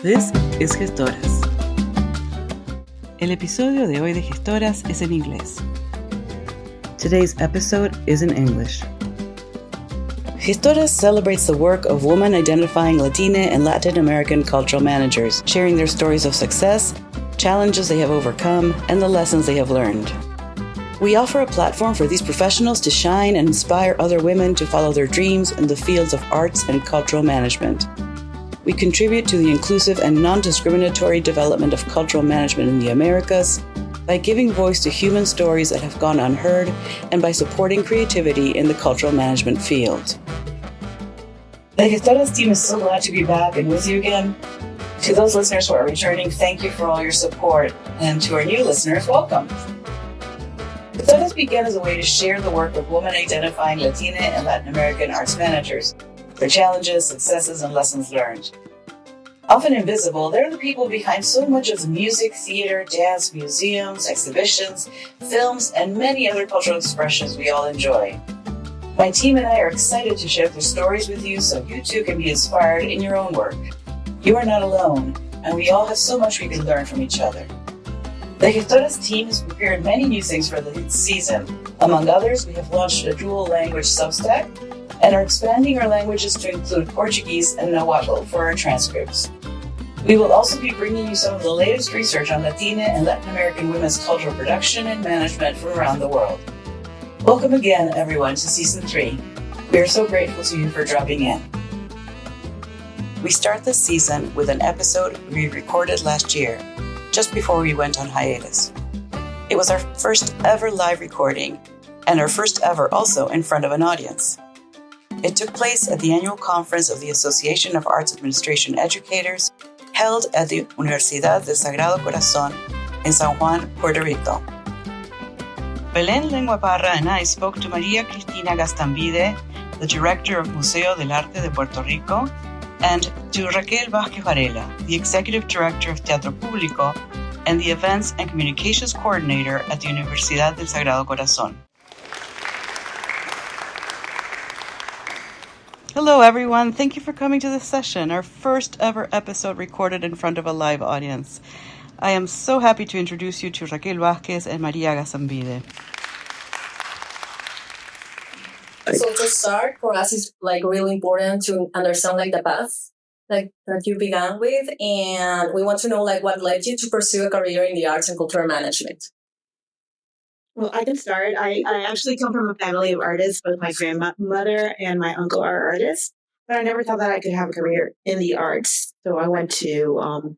This is Gestoras. El episodio de hoy de Gestoras es en inglés. Today's episode is in English. Gestoras celebrates the work of women identifying Latina and Latin American cultural managers, sharing their stories of success, challenges they have overcome, and the lessons they have learned. We offer a platform for these professionals to shine and inspire other women to follow their dreams in the fields of arts and cultural management. We contribute to the inclusive and non-discriminatory development of cultural management in the Americas by giving voice to human stories that have gone unheard and by supporting creativity in the cultural management field. The Gestoras team is so glad to be back and with you again. To those listeners who are returning, thank you for all your support. And to our new listeners, welcome. Gestoras began as a way to share the work of women identifying Latina and Latin American arts managers, their challenges, successes, and lessons learned. Often invisible, they're the people behind so much of the music, theater, dance, museums, exhibitions, films, and many other cultural expressions we all enjoy. My team and I are excited to share their stories with you so you too can be inspired in your own work. You are not alone, and we all have so much we can learn from each other. The Gestoras team has prepared many new things for this season. Among others, we have launched a dual language Substack and are expanding our languages to include Portuguese and Nahuatl for our transcripts. We will also be bringing you some of the latest research on Latina and Latin American women's cultural production and management from around the world. Welcome again, everyone, to Season 3. We are so grateful to you for dropping in. We start this season with an episode we recorded last year, just before we went on hiatus. It was our first ever live recording, and our first ever also in front of an audience. It took place at the annual conference of the Association of Arts Administration Educators, held at the Universidad del Sagrado Corazón in San Juan, Puerto Rico. Belén Lengua Parra and I spoke to María Cristina Gaztambide, the Director of Museo del Arte de Puerto Rico, and to Raquel Vázquez Varela, the Executive Director of Teatro Público and the Events and Communications Coordinator at the Universidad del Sagrado Corazón. Hello, everyone. Thank you for coming to this session, our first ever episode recorded in front of a live audience. I am so happy to introduce you to Raquel Vázquez and María Gaztambide. So to start, for us, it's really important to understand the path that you began with, and we want to know what led you to pursue a career in the arts and cultural management. Well, I can start. I actually come from a family of artists. Both my grandmother and my uncle are artists, but I never thought that I could have a career in the arts. So I went to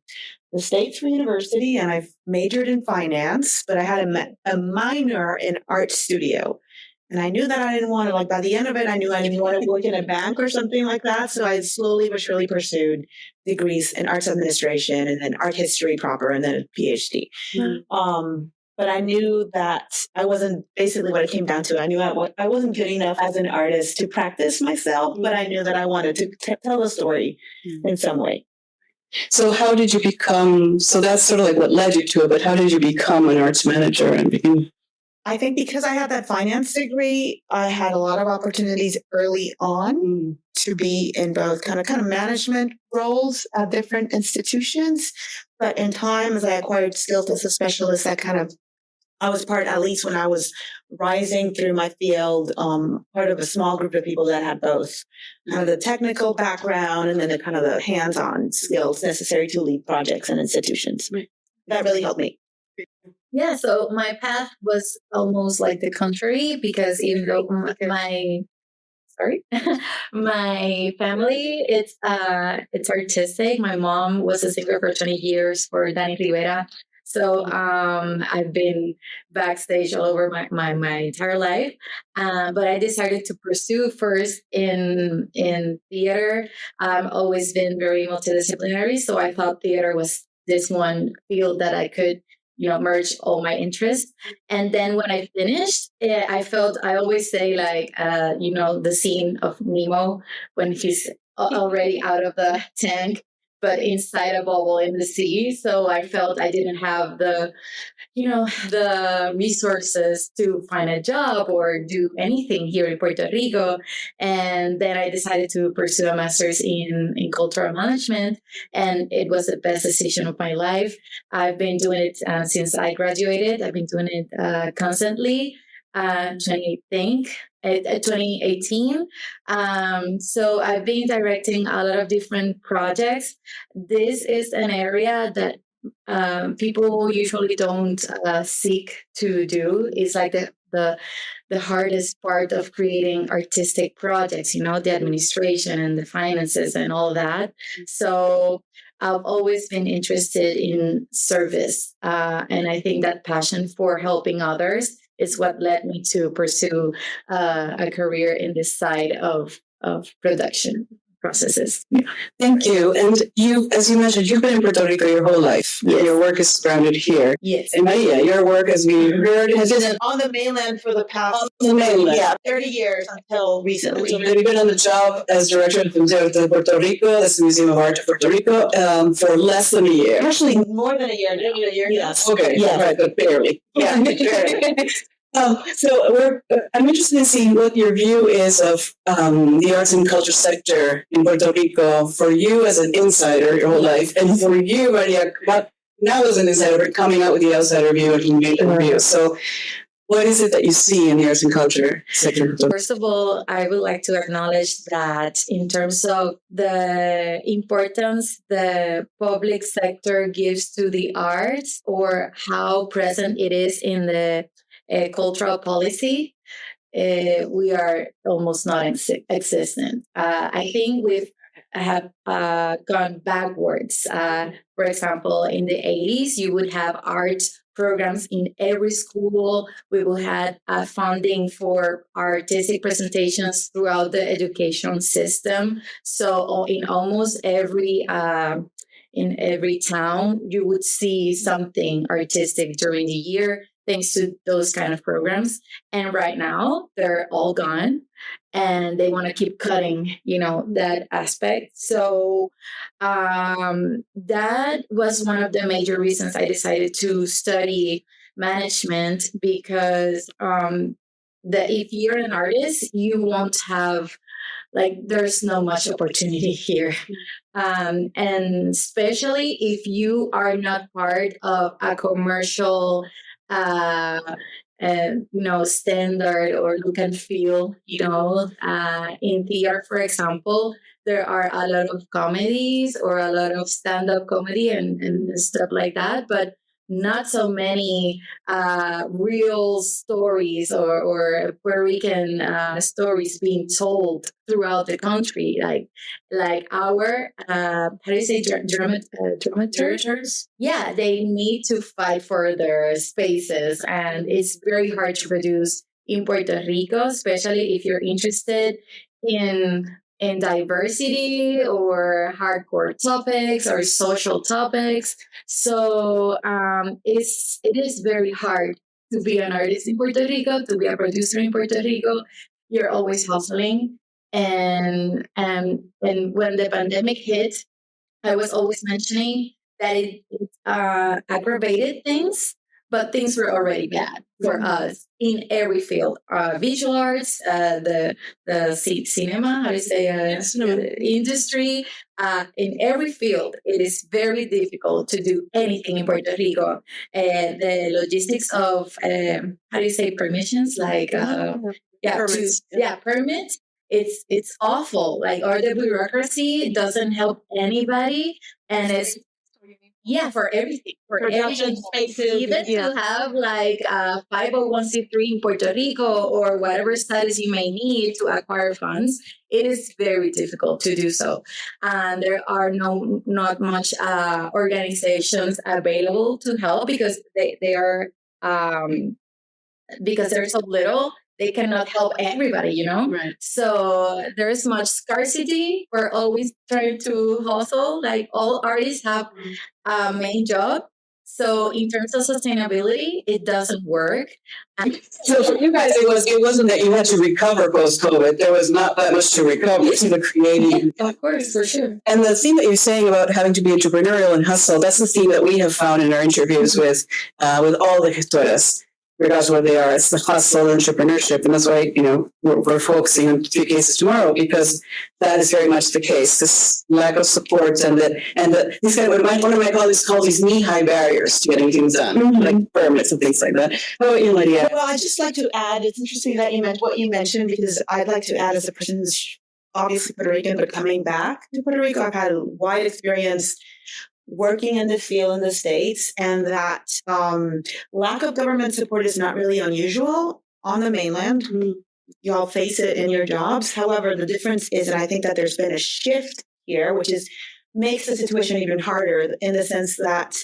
the States for university, and I majored in finance, but I had a minor in art studio. And I knew that I didn't want to, by the end of it, I knew I didn't want to work in a bank or something like that. So I slowly but surely pursued degrees in arts administration and then art history proper and then a PhD. Mm-hmm. But I knew that I wasn't, basically what it came down to, I knew I wasn't good enough as an artist to practice myself, but I knew that I wanted to tell a story in some way. So how did you become, so that's sort of what led you to it, but how did you become an arts manager and become? I think because I had that finance degree, I had a lot of opportunities early on to be in both kind of management roles at different institutions. But in time, as I acquired skills as a specialist, I was part, at least when I was rising through my field, part of a small group of people that had both kind of the technical background and then the hands-on skills necessary to lead projects and institutions. That really helped me. Yeah, so my path was almost like the contrary, because even though my family, it's artistic. My mom was a singer for 20 years for Danny Rivera. So I've been backstage all over my entire life. But I decided to pursue first in theater. I've always been very multidisciplinary. So I thought theater was this one field that I could merge all my interests. And then when I finished, I always say the scene of Nemo when he's already out of the tank but inside a bubble in the sea. So I felt I didn't have the resources to find a job or do anything here in Puerto Rico. And then I decided to pursue a master's in cultural management, and it was the best decision of my life. I've been doing it since I graduated. I've been doing it constantly. 2018. So I've been directing a lot of different projects. This is an area that people usually don't seek to do. It's like the hardest part of creating artistic projects, the administration and the finances and all that. So I've always been interested in service. And I think that passion for helping others is what led me to pursue a career in this side of production processes. Thank you. And you, as you mentioned, you've been in Puerto Rico your whole life. Yes. Your work is grounded here. Yes. And Maria, your work, as we heard, has been on the mainland for the past 30 years until recently. So you've been on the job as director of the Museo de Puerto Rico, that's the Museum of Arte of Puerto Rico, for less than a year. Actually, more than a year. Maybe a year. Yes. Okay. Yes. Right, but barely. Yeah. Barely. So I'm interested in seeing what your view is of the arts and culture sector in Puerto Rico for you as an insider your whole life, and for you, Maria, now as an insider, but coming out with the outsider view and community view. So what is it that you see in the arts and culture sector? First of all, I would like to acknowledge that in terms of the importance the public sector gives to the arts, or how present it is in the cultural policy, we are almost non-existent. I think we have gone backwards. For example, in the 80s, you would have art programs in every school. We will have funding for artistic presentations throughout the education system. So in almost every town, you would see something artistic during the year, thanks to those kind of programs. And right now, they're all gone, and they want to keep cutting, that aspect. So that was one of the major reasons I decided to study management, because if you're an artist, you won't have, there's no much opportunity here. And especially if you are not part of a commercial standard or look and feel, in theater, for example, there are a lot of comedies or a lot of stand-up comedy and stuff like that, but not so many real stories or Puerto Rican stories being told throughout the country, like our how do you say dramaturgs? Yeah, they need to fight for their spaces, and it's very hard to produce in Puerto Rico, especially if you're interested in diversity or hardcore topics or social topics. So it is very hard to be an artist in Puerto Rico, to be a producer in Puerto Rico. You're always hustling. And when the pandemic hit, I was always mentioning that it aggravated things, but things were already bad for us in every field. Visual arts, the cinema, how do you say, cinema industry, in every field, it is very difficult to do anything in Puerto Rico. The logistics of, how do you say, permissions, permits. Permits. It's awful. Or the bureaucracy doesn't help anybody, and it's for everything, for production spaces, even to have 501c3 in Puerto Rico or whatever status you may need to acquire funds. It is very difficult to do so, and there are not much organizations available to help because they are because there's so little. They cannot help everybody, Right. So there's much scarcity. We're always trying to hustle. All artists have a main job. So in terms of sustainability, it doesn't work. So for you guys, it wasn't that you had to recover post-COVID. There was not that much to recover. It's the creating. Of course, for sure. And the theme that you're saying about having to be entrepreneurial and hustle, that's the theme that we have found in our interviews with all the gestoras, regardless of where they are. It's the hustle and entrepreneurship. And that's why, we're focusing on 3 cases tomorrow, because that is very much the case. This lack of support and these kind of, one of my colleagues calls these knee-high barriers to getting things done, like permits and things like that. How about you, Lydia? Well, I'd just like to add, it's interesting that you meant what you mentioned, because I'd like to add, as a person who's obviously Puerto Rican, but coming back to Puerto Rico, I've had a wide experience working in the field in the States, and that lack of government support is not really unusual on the mainland. Y'all face it in your jobs. However, the difference is, and I think that there's been a shift here, which makes the situation even harder, in the sense that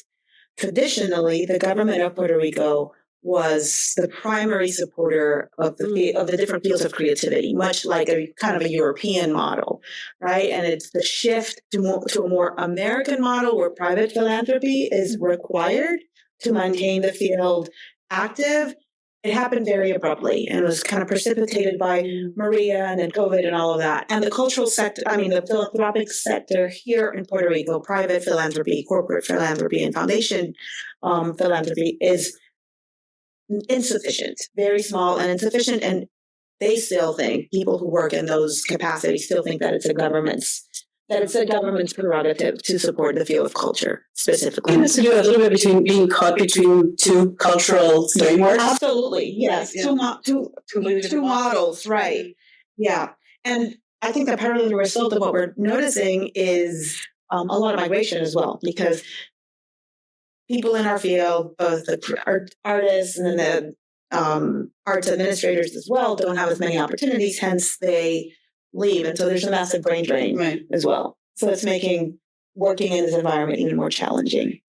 traditionally the government of Puerto Rico was the primary supporter of the different fields of creativity, much like a kind of a European model, right? And it's the shift to a more American model, where private philanthropy is required to maintain the field active. It happened very abruptly, and was kind of precipitated by Maria and then COVID and all of that. And the cultural sector, the philanthropic sector here in Puerto Rico, private philanthropy, corporate philanthropy, and foundation philanthropy is insufficient, very small and insufficient. And they still think, people who work in those capacities still think that it's a government's prerogative to support the field of culture specifically. It has to do a little bit between being caught between two cultural frameworks. Absolutely, yes. Yeah. Two models, right? Yeah, and I think that part of the result of what we're noticing is a lot of migration as well, because people in our field, both the artists and the arts administrators as well, don't have as many opportunities, hence they leave. And so there's a massive brain drain as well. So it's making working in this environment even more challenging.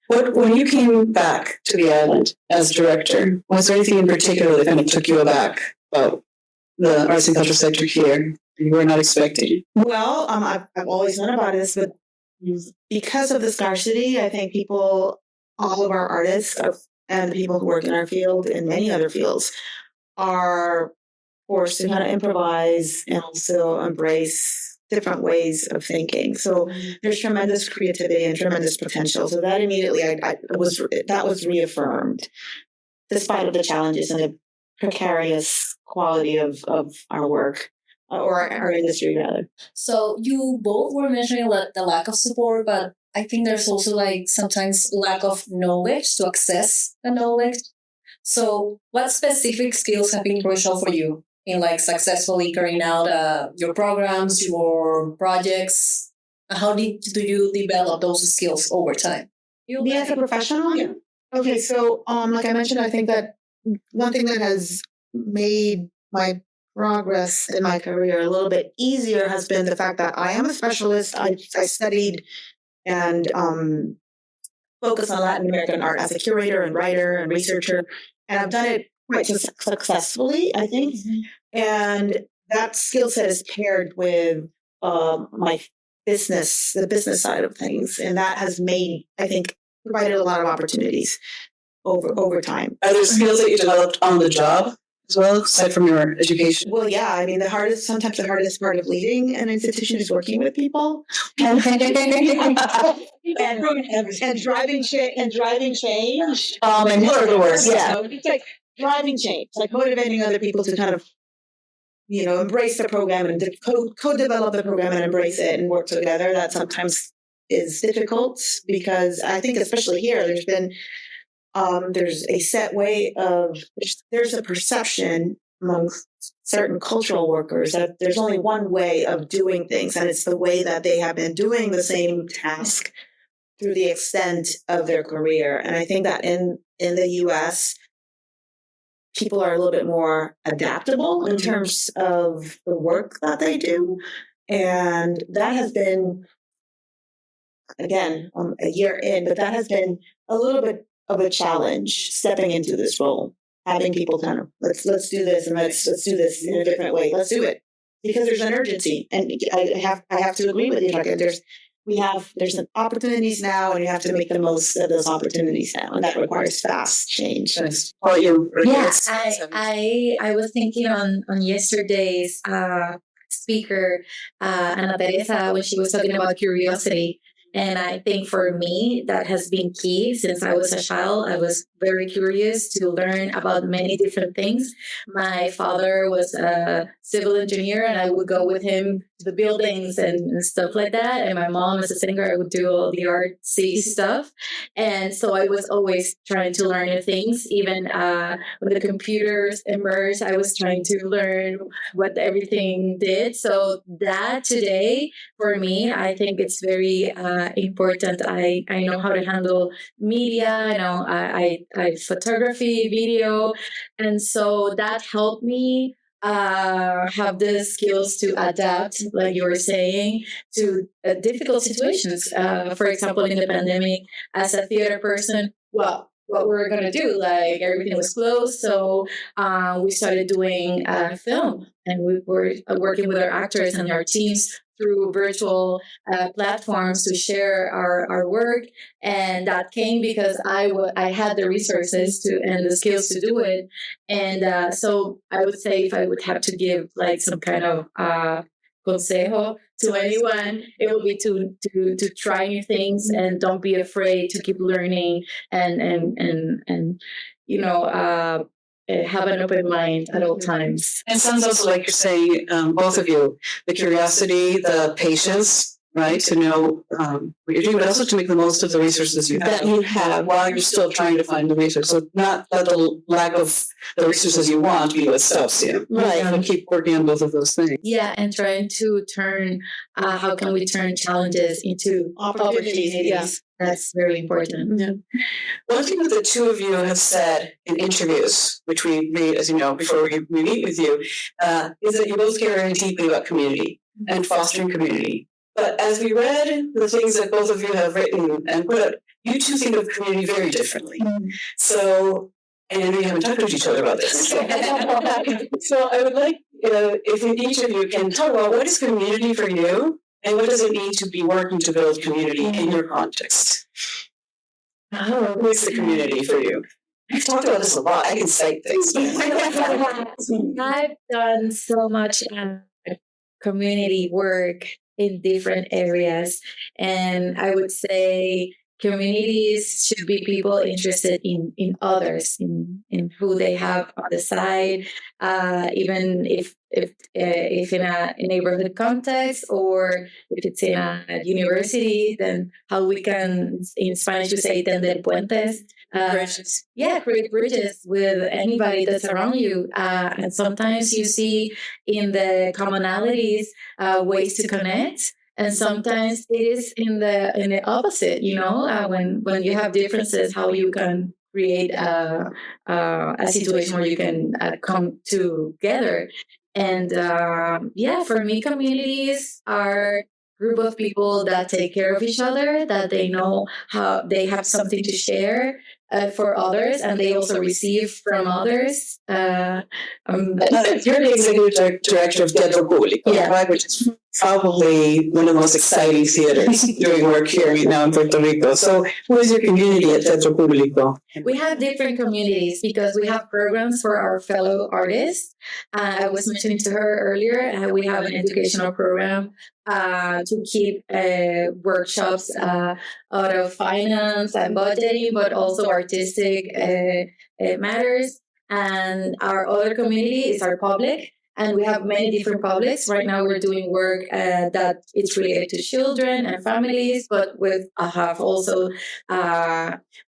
When you came back to the island as director, was there anything in particular that kind of took you aback about the arts and culture sector here you were not expecting? Well, I've always known about this, but because of the scarcity, I think all of our artists and the people who work in our field and many other fields are forced to kind of improvise and also embrace different ways of thinking. So there's tremendous creativity and tremendous potential. So that immediately that was reaffirmed, despite of the challenges and the precarious quality of our work, or our industry rather. So you both were mentioning the lack of support, but I think there's also sometimes lack of knowledge to access the knowledge. So what specific skills have been crucial for you in successfully carrying out your programs, your projects? How do you develop those skills over time? Me as a professional? Yeah. Okay, so like I mentioned, I think that one thing that has made my progress in my career a little bit easier has been the fact that I am a specialist. I studied and focused on Latin American art as a curator and writer and researcher, and I've done it quite successfully, I think. And that skill set is paired with my the business side of things, and that has provided a lot of opportunities over time. Are there skills that you developed on the job as well, aside from your education? Well, yeah. Sometimes the hardest part of leading an institution is working with people and driving change. And more of the work. Yeah, it's like driving change, like motivating other people to kind of, embrace the program and co-develop the program and embrace it and work together. That sometimes is difficult, because I think especially here, there's a set way there's a perception amongst certain cultural workers that there's only one way of doing things, and it's the way that they have been doing the same task through the extent of their career. And I think that in the U.S., people are a little bit more adaptable in terms of the work that they do. And that has been, again, a year in, but that has been a little bit of a challenge stepping into this role, having people kind of, let's do this, and let's do this in a different way. Let's do it, because there's an urgency. And I have to agree with you, Raquel. there's opportunities now, and you have to make the most of those opportunities now, and that requires fast change. Yes, I was thinking on yesterday's speaker, Ana Teresa, when she was talking about curiosity. And I think for me, that has been key since I was a child. I was very curious to learn about many different things. My father was a civil engineer, and I would go with him to the buildings and stuff like that. And my mom, as a singer, I would do all the artsy stuff. And so I was always trying to learn new things. Even when the computers emerged, I was trying to learn what everything did. So that today, for me, I think it's very important. I know how to handle media. I know I photography, video, and so that helped me have the skills to adapt, like you were saying, to difficult situations. For example, in the pandemic, as a theater person, well, what we were going to do, like everything was closed, so we started doing film, and we were working with our actors and our teams through virtual platforms to share our work. And that came because I had the resources and the skills to do it. And so I would say, if I would have to give like some kind of consejo to anyone, it would be to try new things, and don't be afraid to keep learning, and have an open mind at all times. And sounds also like you're saying, both of you, the curiosity, the patience, right, to know what you're doing, but also to make the most of the resources that you have while you're still trying to find the resources. So not let the lack of the resources you want be what stops you. Right. And keep working on both of those things. Yeah, and trying to turn, how can we turn challenges into opportunities? Yeah. That's very important. Yeah. One thing that the two of you have said in interviews, which we made, as you know, before we meet with you, is that you both care very deeply about community and fostering community. But as we read the things that both of you have written and put out, you two think of community very differently. So, and I know you haven't talked to each other about this. So I would like if each of you can talk about what is community for you, and what does it mean to be working to build community in your context? What is the community for you? I've talked about this a lot. I can cite things. I've done so much community work in different areas, and I wowould say communities should be people interested in others, in who they have on the side, even if in a neighborhood context, or if it's in a university, then how we can, in Spanish we say tender puentes, Bridges. Yeah, create bridges with anybody that's around you. And sometimes you see in the commonalities ways to connect. And sometimes it is in the opposite, when you have differences, how you can create a situation where you can come together. And for me, communities are a group of people that take care of each other, that they know how they have something to share for others, and they also receive from others. You're the executive director of Teatro Público, right? Which is probably one of the most exciting theaters doing work here right now in Puerto Rico. So who is your community at Teatro Público? We have different communities because we have programs for our fellow artists. I was mentioning to her earlier, we have an educational program to keep workshops out of finance and budgeting, but also artistic matters. And our other community is our public. And we have many different publics. Right now we're doing work that it's related to children and families, but I have also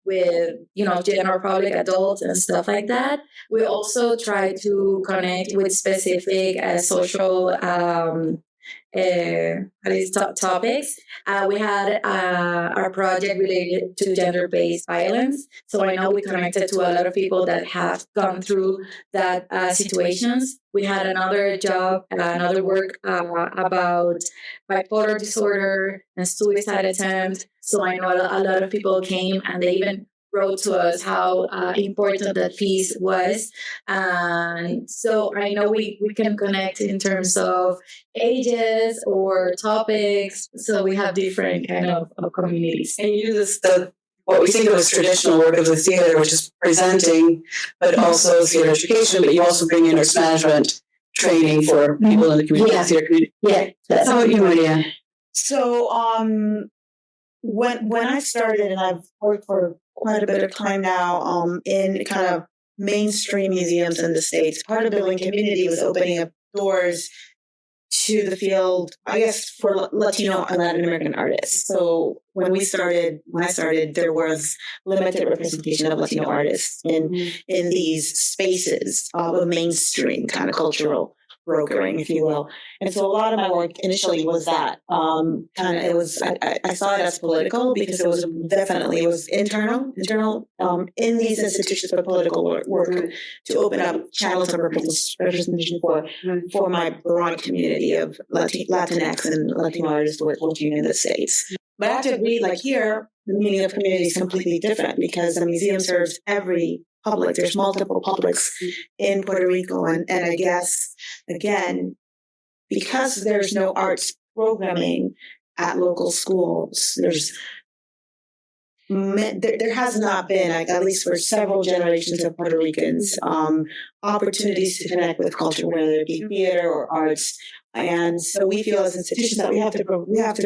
with, general public, adults and stuff like that. We also try to connect with specific social topics. We had our project related to gender-based violence. So I know we connected to a lot of people that have gone through that situations. We had another work about bipolar disorder and suicide attempts. So I know a lot of people came and they even wrote to us how important that piece was. And so I know we can connect in terms of ages or topics. So we have different kind of communities. And you do this, what we think of as traditional work of the theater, which is presenting, but also theater education, but you also bring in arts management training for people in the community, theater community. Yeah. That's how you, Maria. So when I started, and I've worked for quite a bit of time now in kind of mainstream museums in the States, part of building community was opening up doors to the field, I guess, for Latino and Latin American artists. So when I started, there was limited representation of Latino artists in these spaces of mainstream kind of cultural brokering, if you will. And so a lot of my work initially was that I saw it as political because it was internal in these institutions for political work to open up channels of representation for my broad community of Latinx and Latino artists working in the States. But I have to agree, like here, the meaning of community is completely different because a museum serves every public. There's multiple publics in Puerto Rico. And I guess, again, because there's no arts programming at local schools, there has not been, at least for several generations of Puerto Ricans, opportunities to connect with culture, whether it be theater or arts. And so we feel as institutions that we have to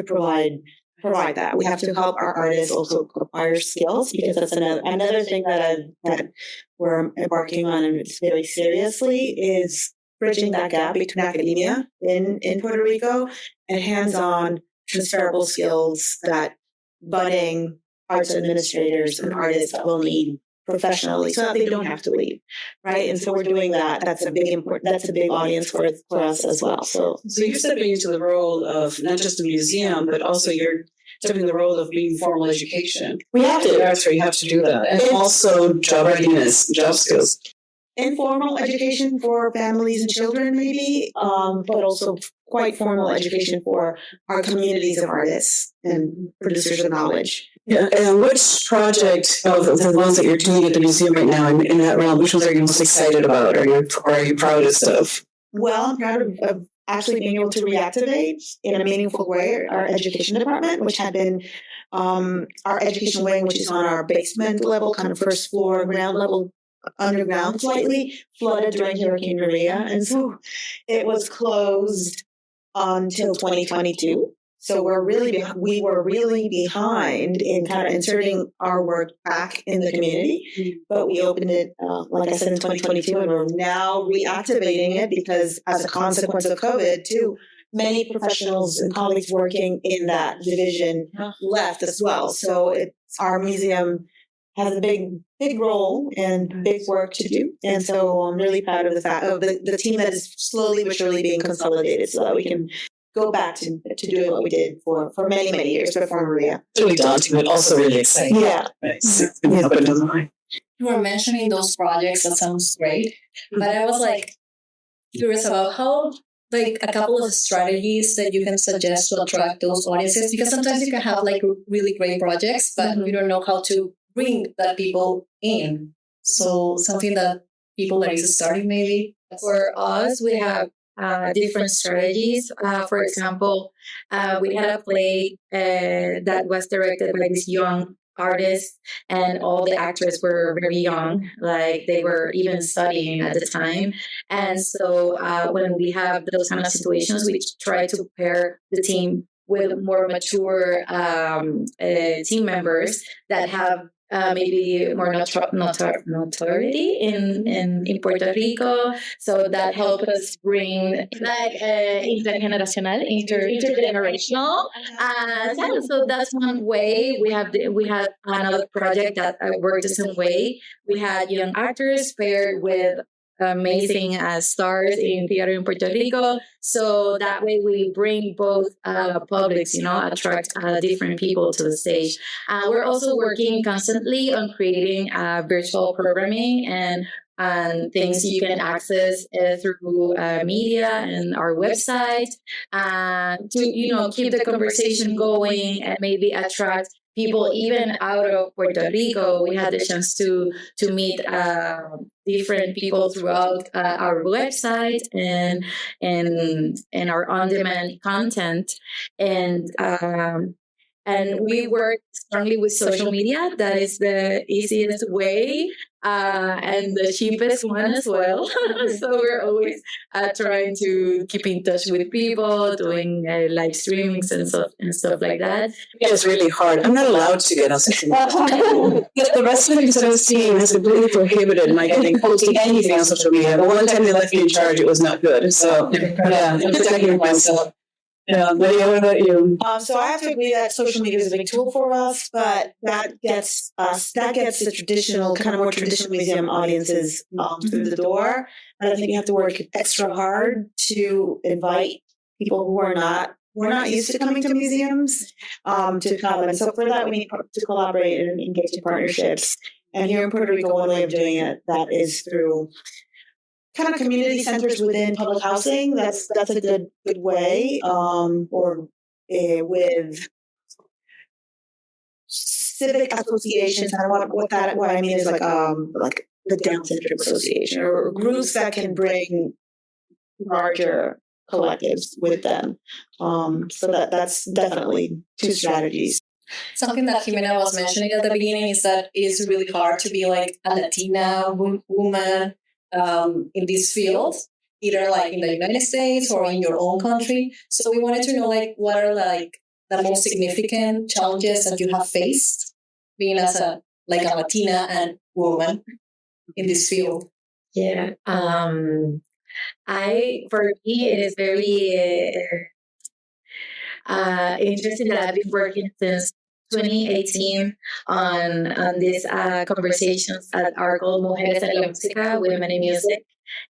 provide that. We have to help our artists also acquire skills, because that's another thing that we're embarking on, and it's very seriously, is bridging that gap between academia in Puerto Rico and hands-on transferable skills that budding arts administrators and artists will need professionally, so that they don't have to leave, right? And so we're doing that. That's a big audience for us as well. So you're stepping into the role of not just a museum, but also you're stepping the role of being formal education. We have to. That's where you have to do that, and also job readiness, job skills. Informal education for families and children, maybe, but also quite formal education for our communities of artists and producers of knowledge. Yeah, and which project of the ones that you're doing at the museum right now in that realm, which ones are you most excited about, or are you proudest of? Well, I'm proud of actually being able to reactivate in a meaningful way our education department, which had been our education wing, which is on our basement level, kind of first floor, ground level, underground slightly, flooded during Hurricane Maria. And so it was closed until 2022. So we were really behind in kind of inserting our work back in the community, but we opened it, like I said, in 2022, and we're now reactivating it because, as a consequence of COVID, too, many professionals and colleagues working in that division left as well. So our museum has a big role and big work to do, and so I'm really proud of the fact of the team that is slowly but surely being consolidated, so that we can go back to doing what we did for many, many years before Maria. It's really daunting, but also really exciting. Yeah. Nice. You were mentioning those projects, that sounds great. But I was curious about how, a couple of strategies that you can suggest to attract those audiences, because sometimes you can have really great projects, but you don't know how to bring that people in. So something that people that is starting maybe. For us, we have different strategies. For example, we had a play that was directed by this young artist, and all the actors were very young, they were even studying at the time. And so when we have those kind of situations, we try to pair the team with more mature team members that have maybe more notoriety in Puerto Rico. So that helped us bring intergenerational, intergenerational. So that's one way. We had another project that worked the same way. We had young actors paired with amazing stars in theater in Puerto Rico. So that way we bring both publics, attract different people to the stage. We're also working constantly on creating virtual programming and things you can access through media and our website to, keep the conversation going and maybe attract people even out of Puerto Rico. We had the chance to meet different people throughout our website and our on-demand content, and we work strongly with social media. That is the easiest way and the cheapest one as well. So we're always trying to keep in touch with people, doing live streamings and stuff like that. It's really hard. I'm not allowed to get on social media. The rest of the things that I was seeing has completely prohibited my posting anything on social media. But one time they left me in charge, it was not good. So yeah, I'm protecting myself. Yeah, Maria, what about you? So I have to agree that social media is a big tool for us, but that gets the traditional, kind of more traditional museum audiences through the door. And I think you have to work extra hard to invite people who are not used to coming to museums to come. And so for that, we need to collaborate and engage in partnerships. And here in Puerto Rico, one way of doing it that is through kind of community centers within public housing. That's a good way, or with civic associations. And what I mean is like the Down Syndrome Association, or groups that can bring larger collectives with them. So that's definitely two strategies. Something that Jimena was mentioning at the beginning is that it's really hard to be like a Latina woman in this field, either like in the United States or in your own country. So we wanted to know like what are like the most significant challenges that you have faced being as a Latina and woman in this field. Yeah. For me, it is very interesting that I've been working since 2018 on these conversations that are called Mujeres en la Música, Women in Music.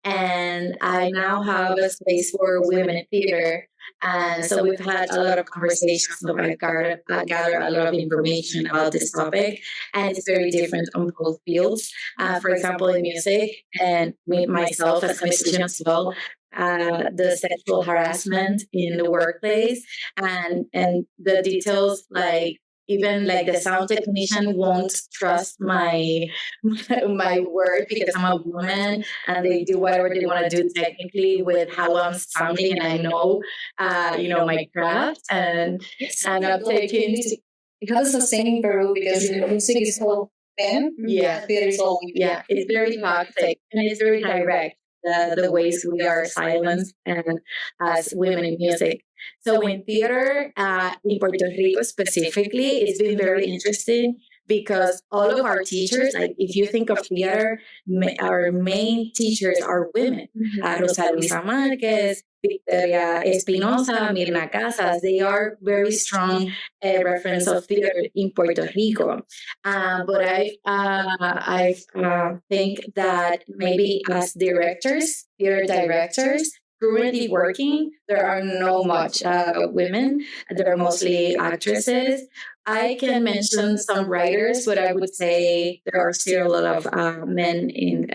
And I now have a space for women in theater. And so we've had a lot of conversations, so I've gathered a lot of information about this topic, and it's very different on both fields. For example, in music, and myself as a musician as well, the sexual harassment in the workplace and the details, like even like the sound technician won't trust my word because I'm a woman, and they do whatever they want to do technically with how I'm sounding, and I know my craft, and I'm taking because it's the same in Peru, because music is all men, theater is all women. Yeah, it's very toxic and it's very direct. The ways we are silenced and as women in music. So in theater, in Puerto Rico specifically, it's been very interesting because all of our teachers, like if you think of theater, our main teachers are women. Rosa Luisa Marquez, Victoria Espinosa, Mirna Casas, they are very strong reference of theater in Puerto Rico. But I think that maybe as directors, theater directors, currently working, there are no much women. There are mostly actresses. I can mention some writers, but I would say there are still a lot of men in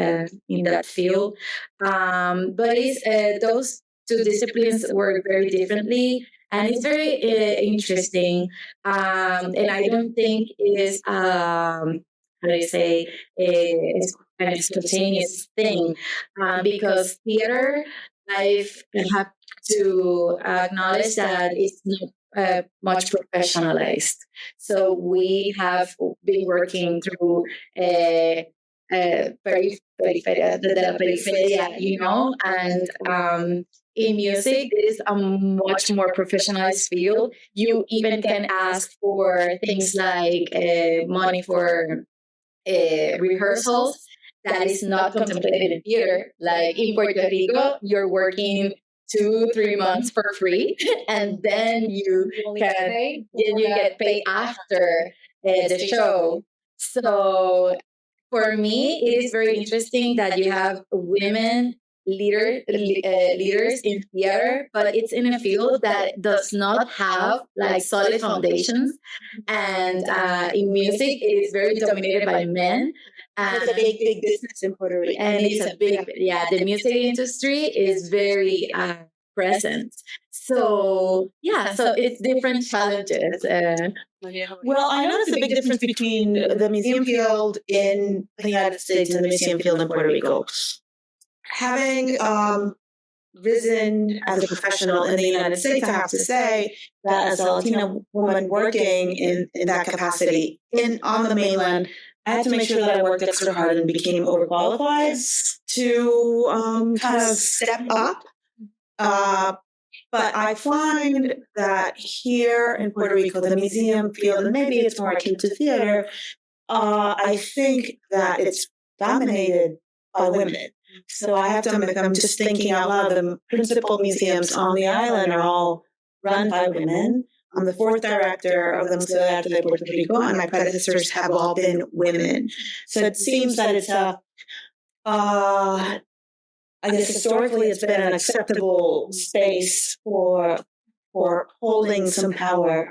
that field. But it's those two disciplines work very differently, and it's very interesting. And I don't think it is how do you say it's an spontaneous thing, because theater, I have to acknowledge that it's not much professionalized. So we have been working through periferia, and in music, it is a much more professionalized field. You even can ask for things like money for rehearsals. That is not contemplated in theater. Like in Puerto Rico, you're working 2-3 months for free, and then you get paid after the show. So for me, it is very interesting that you have women leaders in theater, but it's in a field that does not have like solid foundations. And in music, it is very dominated by men. It's a big business in Puerto Rico. And it's a big, the music industry is very present. So it's different challenges. Well, I noticed a big difference between the museum field in the United States and the museum field in Puerto Rico. Having risen as a professional in the United States, I have to say that as a Latina woman working in that capacity on the mainland, I had to make sure that I worked extra hard and became overqualified to kind of step up. But I find that here in Puerto Rico, the museum field, and maybe it's more akin to theater, I think that it's dominated by women. So I have to admit, I'm just thinking out loud, the principal museums on the island are all run by women. I'm the fourth director of the Museo de Arte de Puerto Rico, and my predecessors have all been women. So it seems that it's I guess historically it's been an acceptable space for holding some power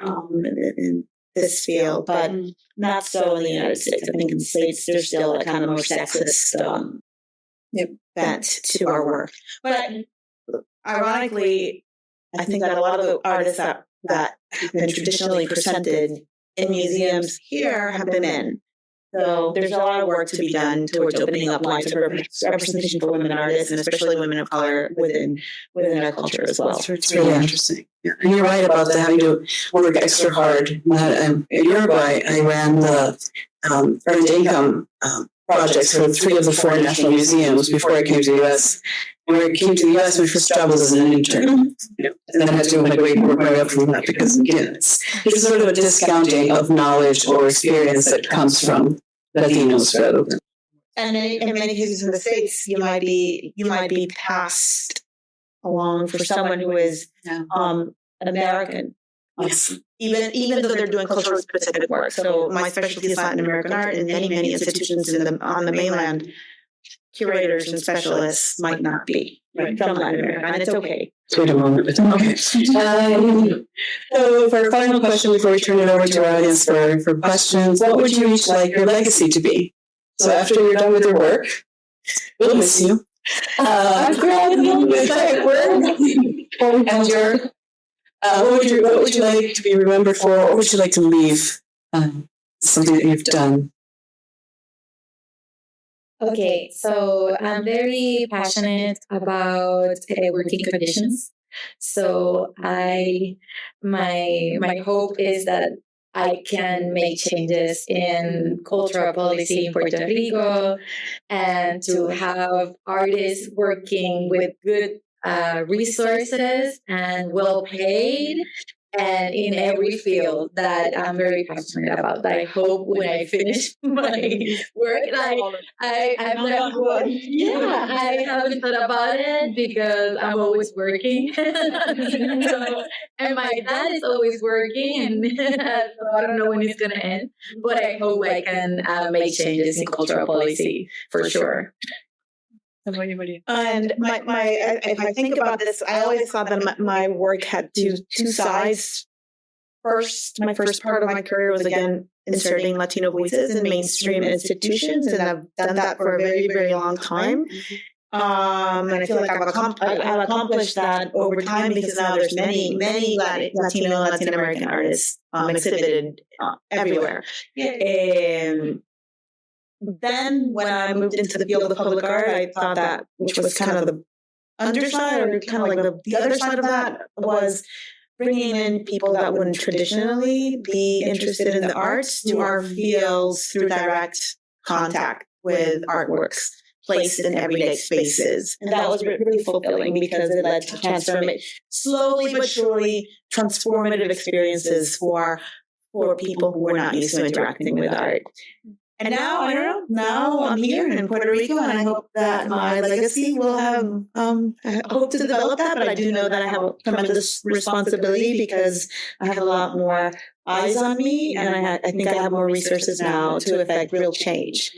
in this field, but not so in the United States. I think in the States there's still a kind of more sexist bent to our work. But ironically, I think that a lot of the artists that have been traditionally presented in museums here have been men. So there's a lot of work to be done towards opening up lines of representation for women artists, and especially women of color within our culture as well. It's really interesting. Yeah. And you're right about that, having to work extra hard. In Uruguay, I ran the earned income projects for 3 of the 4 national museums before I came to the U.S. And when I came to the U.S., my first job was as an intern. And then I had to work my way up from that because, again, it's sort of a discounting of knowledge or experience that comes from Latinos rather than. And in many cases in the States, you might be passed along for someone who is American. Yes. Even though they're doing culturally specific work. So my specialty is Latin American art, and many institutions on the mainland, curators and specialists might not be from Latin America, and it's okay. Wait a moment. Okay. So for our final question before we turn it over to our audience for questions, what would you each like your legacy to be? So after you're done with your work, we'll miss you. And your what would you like to be remembered for? What would you like to leave? Something that you've done. Okay, so I'm very passionate about working conditions. So my hope is that I can make changes in cultural policy in Puerto Rico, and to have artists working with good resources and well paid, and in every field that I'm very passionate about. That I hope when I finish my work, I haven't thought about it because I'm always working. And my dad is always working, and so I don't know when it's gonna end. But I hope I can make changes in cultural policy for sure. And if I think about this, I always thought that my work had two sides. My first part of my career was again inserting Latino voices in mainstream institutions, and I've done that for a very, very long time. And I feel like I've accomplished that over time because now there's many Latino and Latin American artists exhibited everywhere. Then when I moved into the field of public art, I thought that, which was kind of the underside, or kind of like the other side of that, was bringing in people that wouldn't traditionally be interested in the arts to our fields through direct contact with artworks placed in everyday spaces. And that was really fulfilling because it led to slowly but surely transformative experiences for people who were not used to interacting with art. And now, I don't know, now I'm here in Puerto Rico, and I hope that my legacy will have, I hope to develop that, but I do know that I have a tremendous responsibility because I have a lot more eyes on me, and I think I have more resources now to affect real change.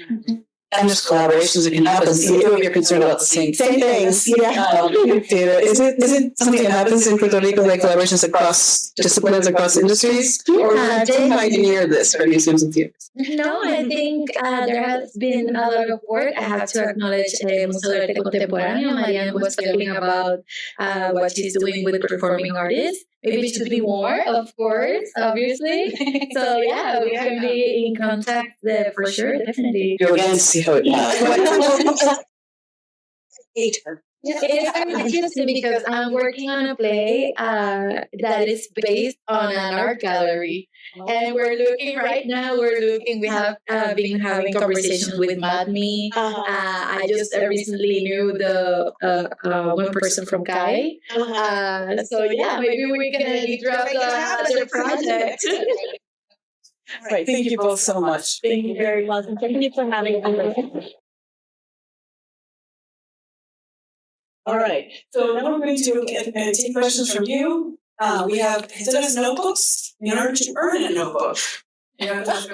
and just collaborations that can happen. You're concerned about the same things. Yeah. Is it something that happens in Puerto Rico, like collaborations across disciplines, across industries? Or who pioneered this for museums and theaters? No, I think there has been a lot of work. I have to acknowledge Museo de Arte Contemporáneo. Marianne was talking about what she's doing with performing artists. Maybe it should be more, of course, obviously. So yeah, we can be in contact there for sure, definitely. You're going to see how it goes. It's very interesting because I'm working on a play that is based on an art gallery. And we have been having conversations with MadMe. I just recently knew the one person from Kai. So yeah, maybe we can drop the project. Right. Thank you both so much. Thank you very much. And thank you for having me. All right. So now we're going to take questions from you. We have Gestoras notebooks. In order to earn a notebook, you have to ask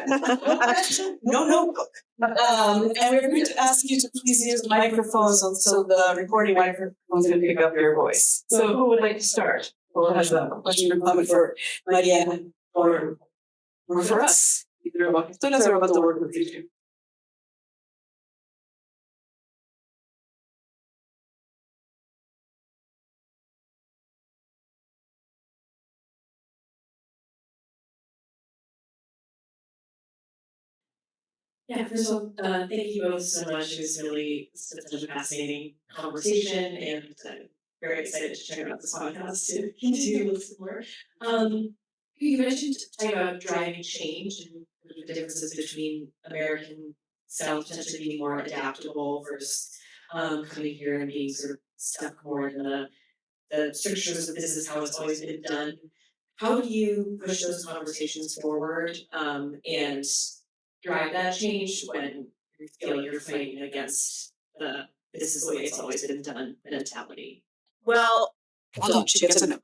no question, no notebook. And we're going to ask you to please use the microphones so the recording microphone is going to pick up your voice. So who would like to start? Who has a question or comment for María or for us? Either about Gestoras or about the work with you. Yeah, first of all, thank you both so much. It was really such a fascinating conversation, and I'm very excited to check out this podcast to listen more. You mentioned talking about driving change and the differences between American style potentially being more adaptable versus coming here and being sort of stuck more in the strictures of this is how it's always been done. How do you push those conversations forward and drive that change when you feel like you're fighting against the this is the way it's always been done mentality? Well, She gets a note.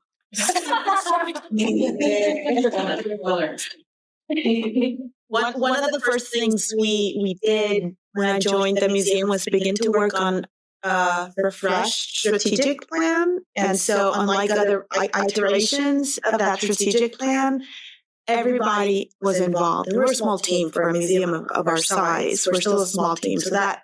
One of the first things we did when I joined the museum was begin to work on a refreshed strategic plan. And so unlike other iterations of that strategic plan, everybody was involved. And we're a small team for a museum of our size. We're still a small team. So that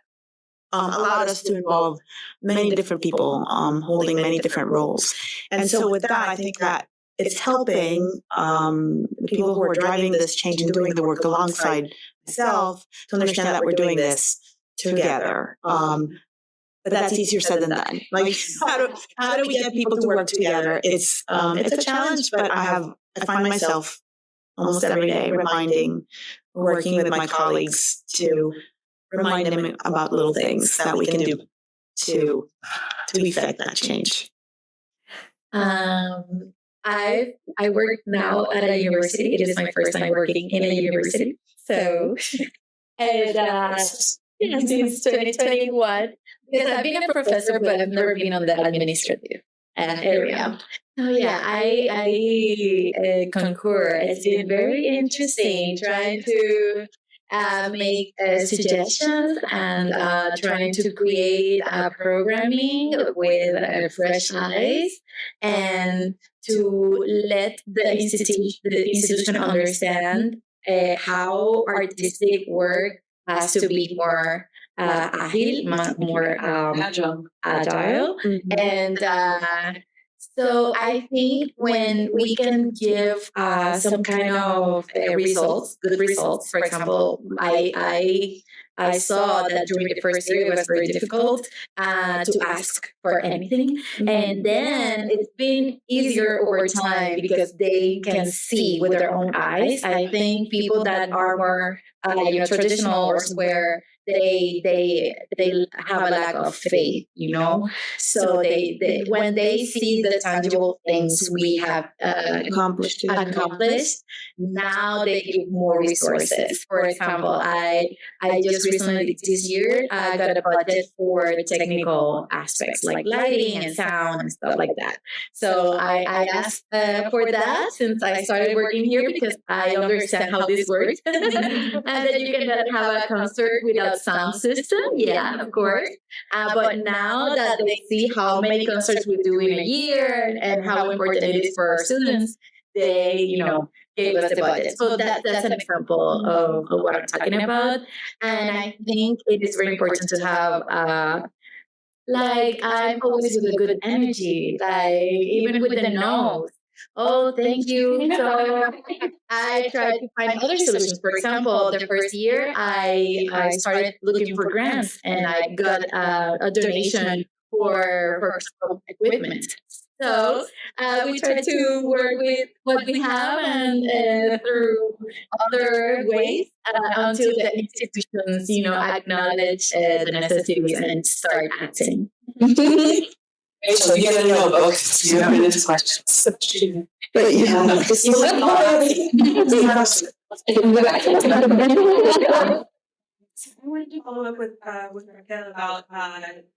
allowed us to involve many different people holding many different roles. And so with that, I think that it's helping the people who are driving this change and doing the work alongside myself to understand that we're doing this together. But that's easier said than done. Like, how do we get people to work together? It's a challenge, but I find myself almost every day working with my colleagues to remind them about little things that we can do to effect that change. I work now at a university. It is my first time working in a university. So, and since 2021, because I've been a professor, but I've never been on the administrative area. Oh yeah, I concur. It's been very interesting trying to make suggestions and trying to create programming with fresh eyes and to let the institution understand how artistic work has to be more agile, more agile. Mm-hmm. And so I think when we can give some kind of good results, for example, I saw that during the first year it was very difficult to ask for anything. Mm-hmm. And then it's been easier over time because they can see with their own eyes. I think people that are more traditional or where they have a lack of faith, so they when they see the tangible things we have accomplished, now they give more resources. For example, I just recently this year got a budget for the technical aspects like lighting and sound and stuff like that. So I asked for that since I started working here because I understand how this works and that you cannot have a concert without sound system. Yeah, of course. But now that they see how many concerts we do in a year and how important it is for our students, they, gave us the budget. So that's an example of what I'm talking about. And I think it is very important to have I'm always with a good energy, even with the no's. Oh, thank you. So I tried to find other solutions. For example, the first year I started looking for grants and I got a donation for some equipment. So we try to work with what we have and through other ways until the institutions, acknowledge the necessities and start acting. Rachel, you gotta know about you have this question. But you have So I wanted to follow up with Raquel about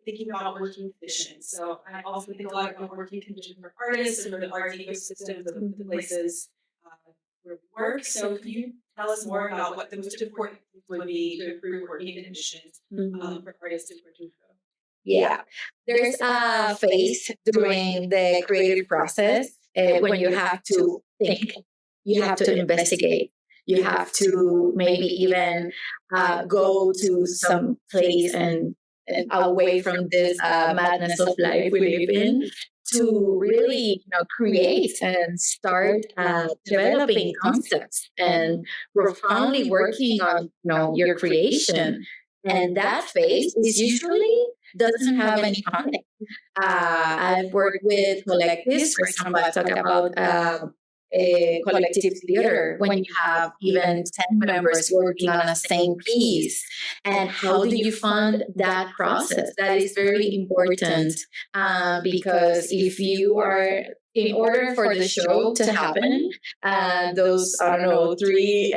thinking about working conditions. So I also think a lot about working conditions for artists and for the art ecosystems of the places where we work. So can you tell us more about what the most important things would be to improve working conditions for artists in Puerto Rico? Yeah, there's a phase during the creative process when you have to think, you have to investigate, you have to maybe even go to some place and away from this madness of life we live in to really create and start developing concepts and profoundly working on your creation. And that phase is usually doesn't have any content. I've worked with collectives. For example, I've talked about a collective theater when you have even 10 members working on the same piece. And how do you fund that process? That is very important because if you are, in order for the show to happen, those, I don't know, three,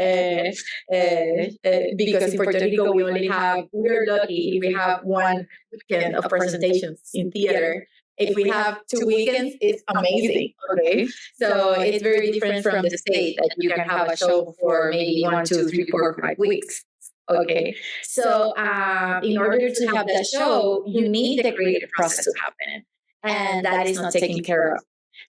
because in Puerto Rico we're lucky if we have one weekend of presentations in theater. If we have 2 weekends, it's amazing. Okay. So it's very different from the state that you can have a show for maybe 1, 2, 3, 4, 5 weeks. Okay. So in order to have that show, you need the creative process to happen. And that is not taken care of.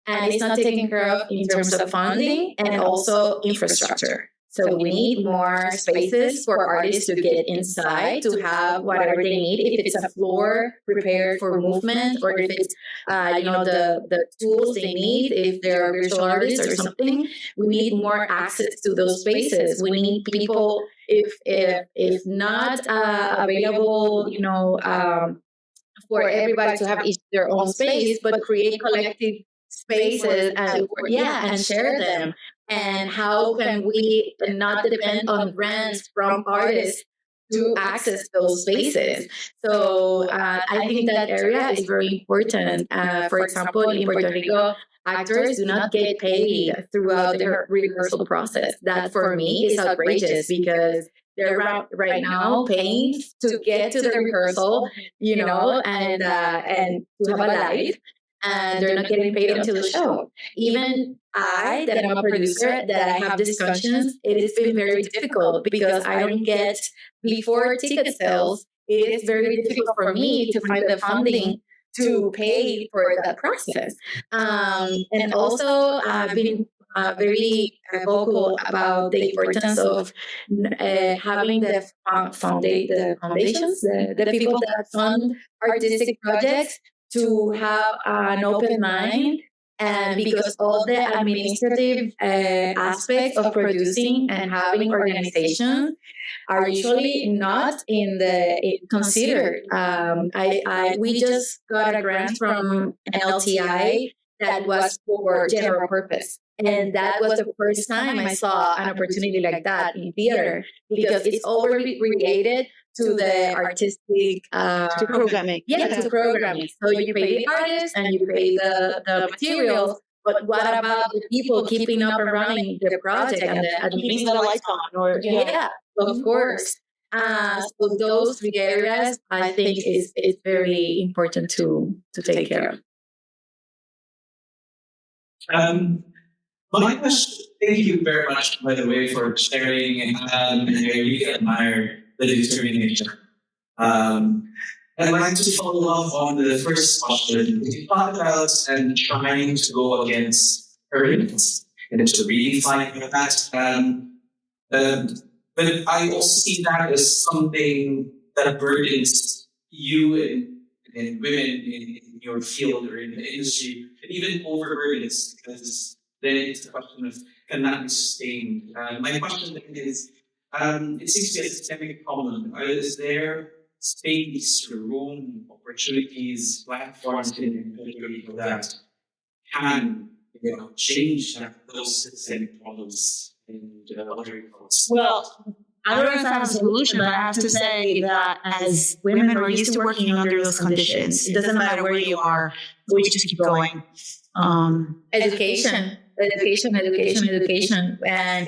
And it's not taken care of in terms of funding and also infrastructure. So we need more spaces for artists to get inside, to have whatever they need. If it's a floor prepared for movement, or if it's, the tools they need, if they're virtual artists or something, we need more access to those spaces. We need people, if not available, for everybody to have their own space, but create collective spaces and share them. And how can we not depend on grants from artists to access those spaces? So I think that area is very important. For example, in Puerto Rico, actors do not get paid throughout their rehearsal process. That for me is outrageous because they're right now paying to get to the rehearsal, and to have a life. And they're not getting paid until the show. Even I, that I'm a producer, that I have discussions, it has been very difficult because I don't get, before ticket sales, it is very difficult for me to find the funding to pay for that process. And also, I've been very vocal about the importance of having the foundations, the people that fund artistic projects, to have an open mind, and because all the administrative aspects of producing and having organizations are usually not considered. We just got a grant from NLTI that was for general purpose. And that was the first time I saw an opportunity like that in theater, because it's already related to the artistic to programming. To programming. So you pay the artists and you pay the materials, but what about the people keeping up and running the project and the Keeping the lights on, of course. So those 3 areas I think is very important to take care of. My question, thank you very much, by the way, for sharing. I really admire the determination I'd like to follow up on the first question. You talked about trying to go against hurdles and to really fight with that. But I also see that as something that burdens you and women in your field or in the industry, and even overburdens, because then it's a question of can that be sustained? My question then is, it seems to be a systemic problem. Is there space, room, opportunities, platforms in Puerto Rico that can change those systemic problems and other problems? Well, I don't know if I have a solution, but I have to say that as women, we're used to working under those conditions. It doesn't matter where you are, we just keep going. Education. And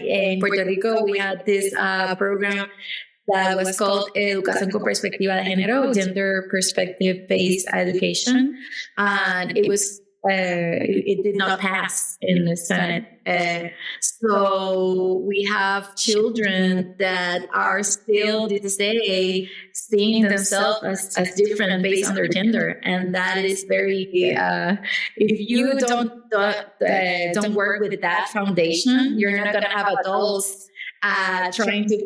in Puerto Rico, we had this program that was called Educación con Perspectiva de Género, Gender Perspective-Based Education. And it was it did not pass in the Senate. So we have children that are still to this day seeing themselves as different based on their gender, and that is very. If you don't work with that foundation, you're not going to have adults trying to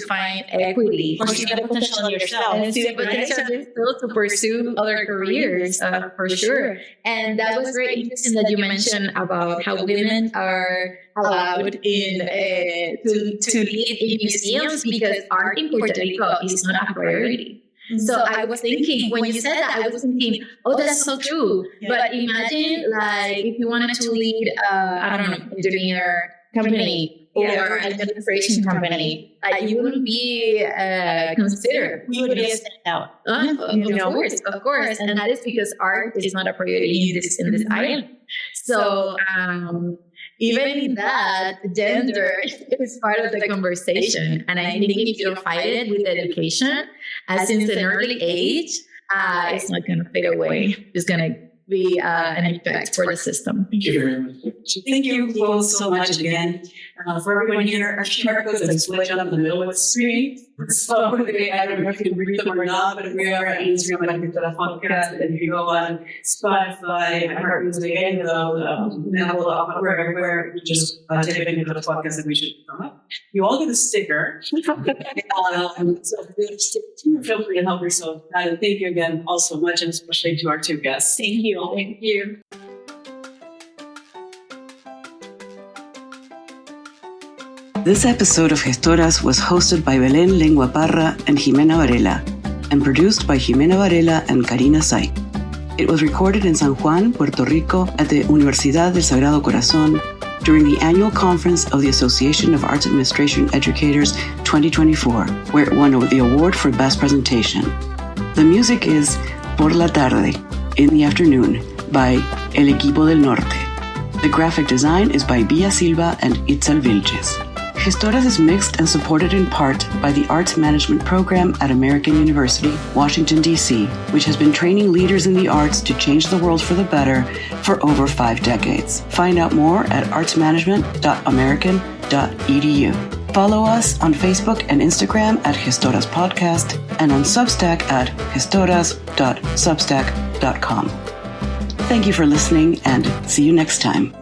find equity. Or see the potential in yourself. And see the potential still to pursue other careers, for sure. And that was very interesting that you mentioned about how women are allowed in to lead in museums, because art in Puerto Rico is not a priority. So I was thinking, when you said that, I was thinking, oh, that's so true. Yeah. But imagine, like, if you wanted to lead, I don't know, engineer company or an administration company, you wouldn't be considered. You would be a standout. Of course. And that is because art is not a priority in this island. So even in that, gender is part of the conversation. And I think if you don't fight it with education, since an early age, it's not going to fade away. It's going to be an impact for the system. Thank you very much. Thank you both so much again. For everyone here, our QR codes are split up in the middle of the screen. So I don't know if you can read them or not, but we are at Instagram and Gestoras podcast. And if you go on Spotify, iHeartMusic, and Apple, we're everywhere. You just take a picture of the podcast and we should come up. You all get a sticker. So feel free to help yourself. Thank you again all so much, and especially to our two guests. Thank you. Thank you. This episode of Gestoras was hosted by Belén Lengua Parra and Jimena Varela, and produced by Jimena Varela and Karina Sai. It was recorded in San Juan, Puerto Rico, at the Universidad del Sagrado Corazón during the annual conference of the Association of Arts Administration Educators 2024, where it won the award for Best Presentation. The music is Por la Tarde, in the Afternoon, by El Equipo del Norte. The graphic design is by Villa Silva and Itzel Vilches. Gestoras is mixed and supported in part by the Arts Management Program at American University, Washington, D.C., which has been training leaders in the arts to change the world for the better for over 5 decades. Find out more at artsmanagement.american.edu. Follow us on Facebook and Instagram at Gestoras Podcast and on Substack at gestoras.substack.com. Thank you for listening, and see you next time.